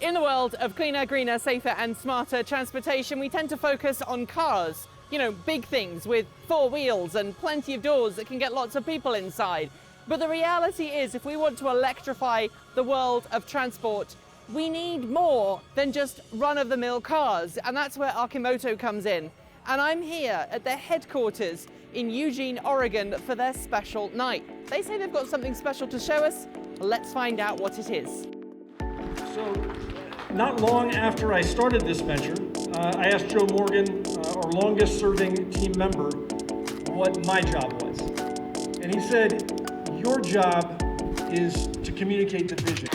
In the world of cleaner, greener, safer and smarter transportation, we tend to focus on cars. You know, big things with 4 wheels and plenty of doors that can get lots of people inside. But the reality is, if we want to electrify the world of transport, we need more than just run-of-the-mill cars, and that's where Arcimoto comes in. And I'm here at their headquarters in Eugene, Oregon for their special night. They say they've got something special to show us. Let's find out what it is. So, not long after I started this venture, I asked Joe Morgan, our longest serving team member, what my job was. And he said, your job is to communicate the vision.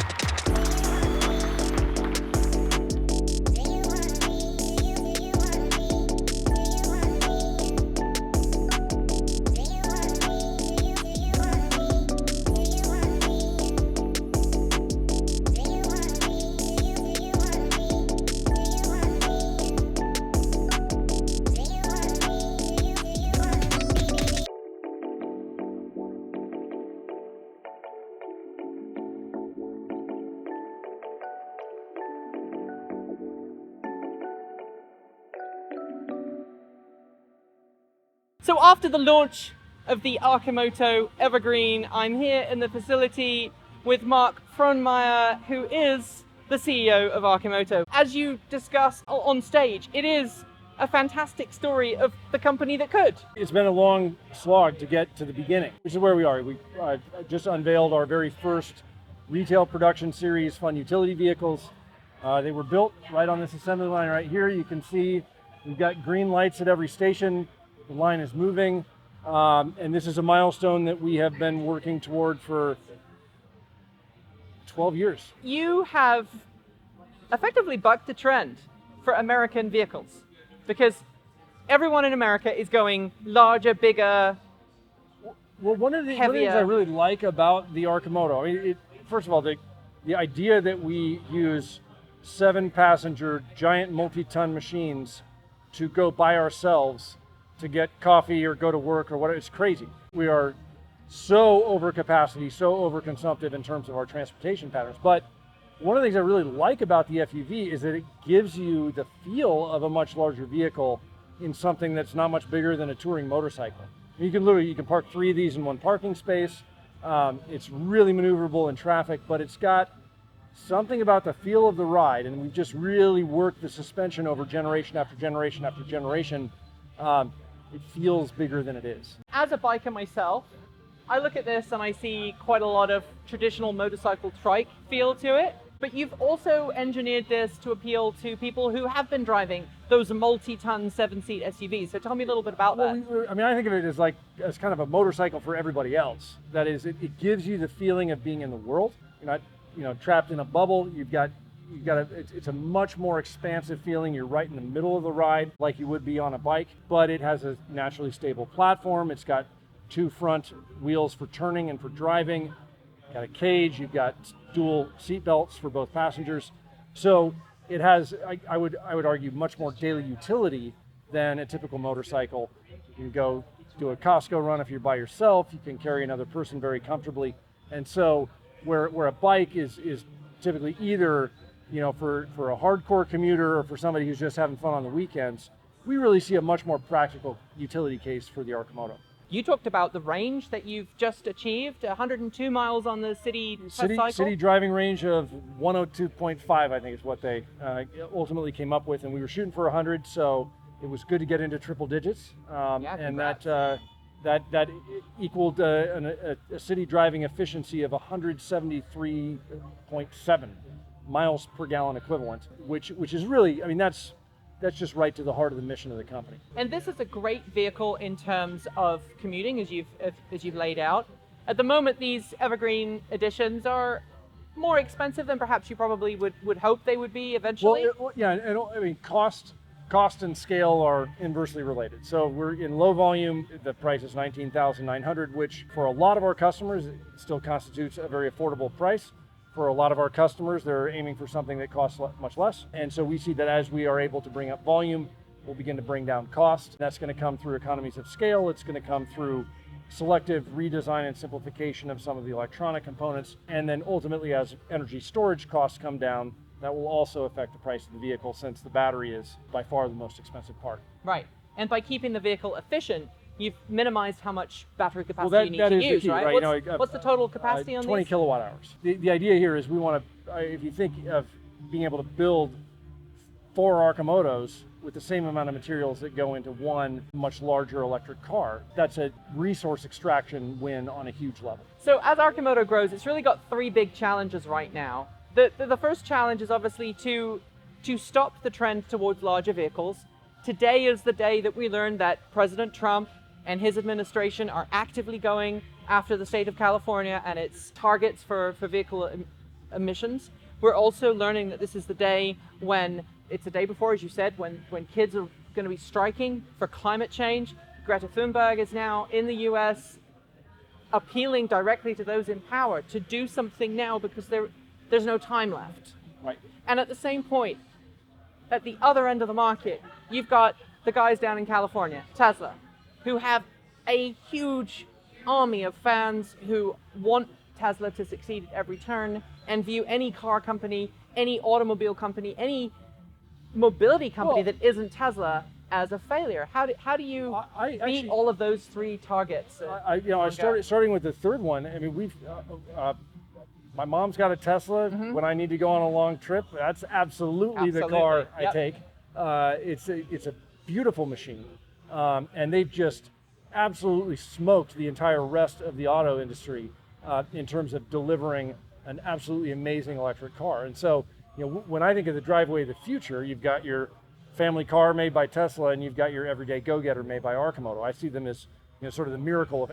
So after the launch of the Arcimoto Evergreen, I'm here in the facility with Marc Frohnmayer, who is the CEO of Arcimoto. As you discussed on stage, it is a fantastic story of the company that could. It's been a long slog to get to the beginning, which is where we are. We just unveiled our very first retail production series fun utility vehicles. They were built right on this assembly line right here. You can see we've got green lights at every station. The line is moving, and this is a milestone that we have been working toward for 12 years. You have effectively bucked the trend for American vehicles, because everyone in America is going larger, bigger, well, one of the heavier. things I really like about the Arcimoto, I mean, first of all, the idea that we use 7-passenger giant multi-ton machines to go by ourselves to get coffee or go to work or whatever, it's crazy. We are so over capacity, so over consumptive in terms of our transportation patterns. But one of the things I really like about the FUV is that it gives you the feel of a much larger vehicle in something that's not much bigger than a touring motorcycle. You can park 3 of these in one parking space. It's really maneuverable in traffic, but it's got something about the feel of the ride, and we've just really worked the suspension over generation after generation after generation. It feels bigger than it is. As a biker myself, I look at this and I see quite a lot of traditional motorcycle trike feel to it, but you've also engineered this to appeal to people who have been driving those multi-ton 7-seat SUVs. So tell me a little bit about that. I mean, I think of it as kind of a motorcycle for everybody else. That is, it gives you the feeling of being in the world. You're not, trapped in a bubble. It's a much more expansive feeling. You're right in the middle of the ride like you would be on a bike, but it has a naturally stable platform. It's got 2 front wheels for turning and for driving. Got a cage. You've got dual seat belts for both passengers. So it has, I would argue, much more daily utility than a typical motorcycle. You can go do a Costco run if you're by yourself. You can carry another person very comfortably. And so where a bike is typically either for a hardcore commuter or for somebody who's just having fun on the weekends, we really see a much more practical utility case for the Arcimoto. You talked about the range that you've just achieved, 102 miles on the city cycle. City driving range of 102.5, I think is what they ultimately came up with, and we were shooting for 100, so it was good to get into triple digits, and that equaled a city driving efficiency of 173.7 miles per gallon equivalent, which is really, I mean, that's just right to the heart of the mission of the company. And this is a great vehicle in terms of commuting, as you've laid out. At the moment, these Evergreen editions are more expensive than perhaps you probably would hope they would be eventually. Well, I mean, cost and scale are inversely related. So we're in low volume. The price is $19,900, which for a lot of our customers, it still constitutes a very affordable price. For a lot of our customers, they're aiming for something that costs much less. And so we see that as we are able to bring up volume, we'll begin to bring down cost. That's going to come through economies of scale. It's going to come through selective redesign and simplification of some of the electronic components. And then ultimately, as energy storage costs come down, that will also affect the price of the vehicle, since the battery is by far the most expensive part. Right. And by keeping the vehicle efficient, you've minimized how much battery capacity Well, you need that to is the use, key, right? right? What's the total capacity on 20 these? kilowatt hours. The idea here is we want to, if you think of being able to build 4 Arcimotos with the same amount of materials that go into one much larger electric car, that's a resource extraction win on a huge level. So as Arcimoto grows, it's really got 3 big challenges right now. The first challenge is obviously to stop the trend towards larger vehicles. Today is the day that we learned that President Trump and his administration are actively going after the state of California and its targets for vehicle emissions. We're also learning that this is the day when, it's the day before, as you said, when kids are going to be striking for climate change. Greta Thunberg is now in the US appealing directly to those in power to do something now, because there's no time left. Right. And at the same point, at the other end of the market, you've got the guys down in California, Tesla, who have a huge army of fans who want Tesla to succeed at every turn and view any car company, any automobile company, any mobility company that isn't Tesla as a failure. How do you beat all of those 3 targets? Starting with the third one. I mean, my mom's got a Tesla. When I need to go on a long trip, that's absolutely the car I take. It's a beautiful machine, and they've just absolutely smoked the entire rest of the auto industry in terms of delivering an absolutely amazing electric car. And so, when I think of the driveway of the future, you've got your family car made by Tesla, and you've got your everyday go-getter made by Arcimoto. I see them as sort of the miracle of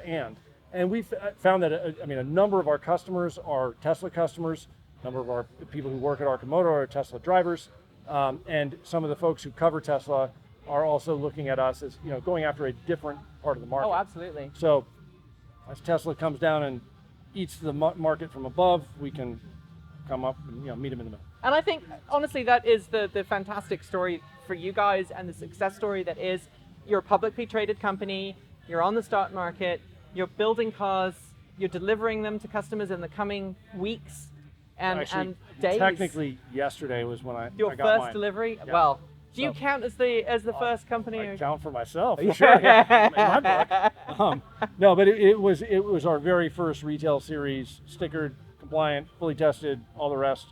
and we've found that a number of our customers are Tesla customers. A number of our people who work at Arcimoto are Tesla drivers, and some of the folks who cover Tesla are also looking at us as going after a different part of the market. Oh, absolutely. So as Tesla comes down and eats the market from above, we can come up and meet them in the middle. And I think, honestly, that is the fantastic story for you guys, and the success story that is, you're a publicly traded company, you're on the stock market, you're building cars, you're delivering them to customers in the coming weeks and days. Technically, yesterday was when I Your got first mine. delivery? Yeah. Well, do you count as the first company? I count for myself, for sure. Yeah, in my book. No, but it was our very first retail series, stickered, compliant, fully tested, all the rest,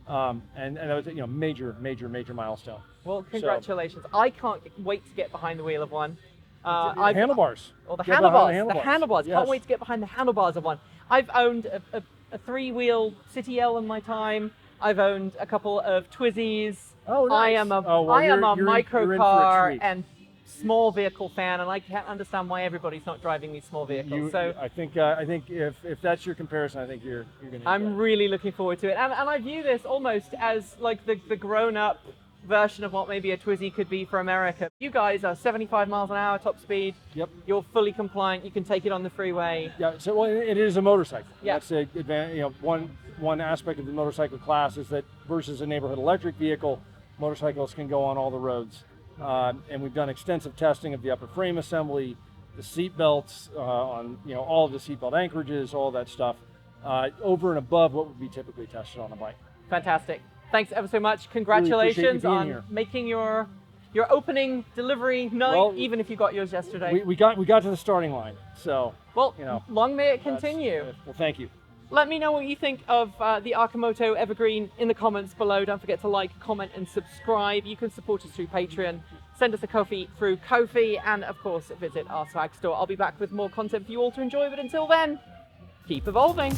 and that was major milestone. Well, congratulations! So, I can't wait to get behind the wheel of one. Handlebars. Or the handlebars. The handlebars. Yes. Can't wait to get behind the handlebars of one. I've owned a 3-wheel City L in my time. I've owned a couple of Twizzies. Oh, nice. I am a microcar and small vehicle fan, and I can't understand why everybody's not driving these small vehicles. I think if that's your comparison, I think you're going to. I'm really looking forward to it, and I view this almost as like the grown-up version of what maybe a Twizy could be for America. You guys are 75 miles an hour top speed. Yep. You're fully compliant. You can take it on the freeway. Yeah. So it is a motorcycle. Yeah. That's a advantage. One aspect of the motorcycle class is that versus a neighborhood electric vehicle, motorcycles can go on all the roads. And we've done extensive testing of the upper frame assembly, the seat belts, on all of the seat belt anchorages, all that stuff, over and above what would be typically tested on a bike. Fantastic. Thanks ever so much. Congratulations really on here. making your opening delivery night, even if you got yours yesterday. We got to the starting line. So long may it continue. Well, thank you. Let me know what you think of the Arcimoto Evergreen in the comments below. Don't forget to like, comment, and subscribe. You can support us through Patreon. Send us a coffee through Ko-fi, and of course visit our swag store. I'll be back with more content for you all to enjoy, but until then, keep evolving.